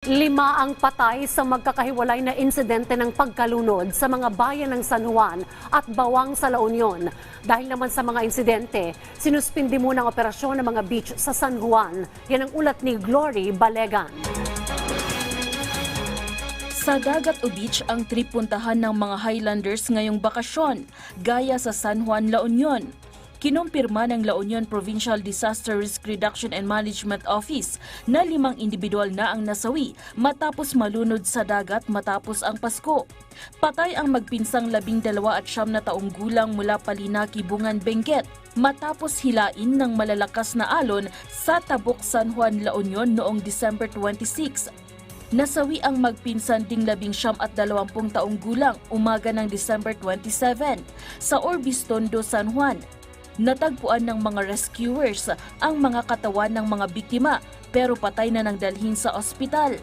5 ang patay sa magkakahiwalay na insidente ng pagkalunod sa mga bayan ng San Juan at Bawang sa La Union. Dahil naman sa mga insidente, sinuspindi muna ang operasyon ng mga beach sa San Juan. Yan ang ulat ni Glory Balegan. Sa dagat o beach ang tripuntahan ng mga Highlanders ngayong bakasyon, gaya sa San Juan, La Union. Kinumpirma ng La Union Provincial Disaster Risk Reduction and Management Office na 5 individual na ang nasawi matapos malunod sa dagat matapos ang Pasko. Patay ang magpinsang 12 at 9 na taong gulang mula Palinaki, Bungan, Benguet matapos hilain ng malalakas na alon sa Tabuk, San Juan, La Union noong December 26. Nasawi ang magpinsan ding 19 at 20 taong gulang umaga ng December 27 sa Orbis Tondo, San Juan. Natagpuan ng mga rescuers ang mga katawan ng mga biktima pero patay na nang dalhin sa ospital.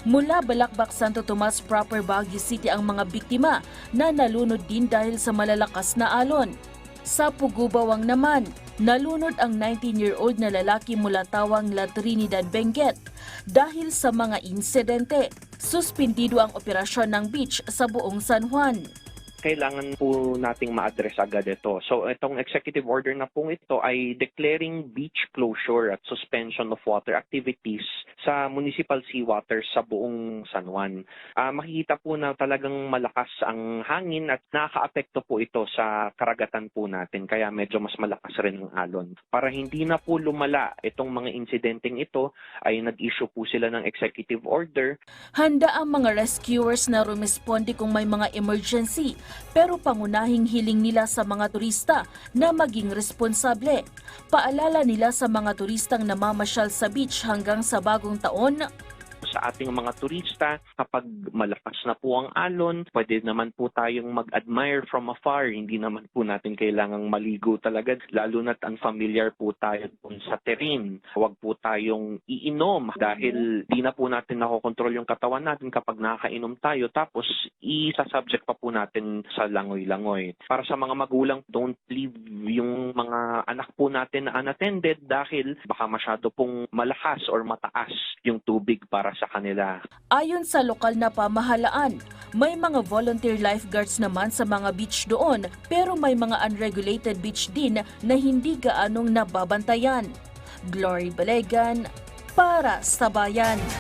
Mula Balakbak, Santo Tomas proper, Baguio City ang mga biktima na nalunod din dahil sa malalakas na alon. Sa Pugubawang naman, nalunod ang 19-year-old na lalaki mula Tawang, La Trinidad, Benguet. Dahil sa mga insidente, suspindido ang operasyon ng beach sa buong San Juan. Kailangan po nating ma-address agad ito. So itong executive order na po ito ay declaring beach closure at suspension of water activities sa municipal seawater sa buong San Juan. Makikita po na talagang malakas ang hangin at nakaka-apekto po ito sa karagatan po natin kaya medyo mas malakas rin ang alon. Para hindi na po lumala itong mga insidenteng ito ay nag-issue po sila ng executive order. Handa ang mga rescuers na rumisponde kung may mga emergency. Pero pangunahing hiling nila sa mga turista na maging responsable. Paalala nila sa mga turistang namamasyal sa beach hanggang sa bagong taon, Sa ating mga turista, kapag malakas na po ang alon, pwede naman po tayong mag-admire from afar. Hindi naman po natin kailangang maligo talaga, lalo na't unfamiliar po tayo sa terrain. Huwag po tayong iinom dahil di na po natin nakokontrol yung katawan natin kapag nakakainom tayo. Tapos, isa-subject pa po natin sa langoy-langoy. Para sa mga magulang, don't leave yung mga anak po natin na unattended dahil baka masyado pong malakas or mataas yung tubig para sa kanila. ayon sa lokal na pamahalaan, may mga volunteer lifeguards naman sa mga beach doon pero may mga unregulated beach din na hindi gaanong nababantayan. Glory Balegan para sa Bayan.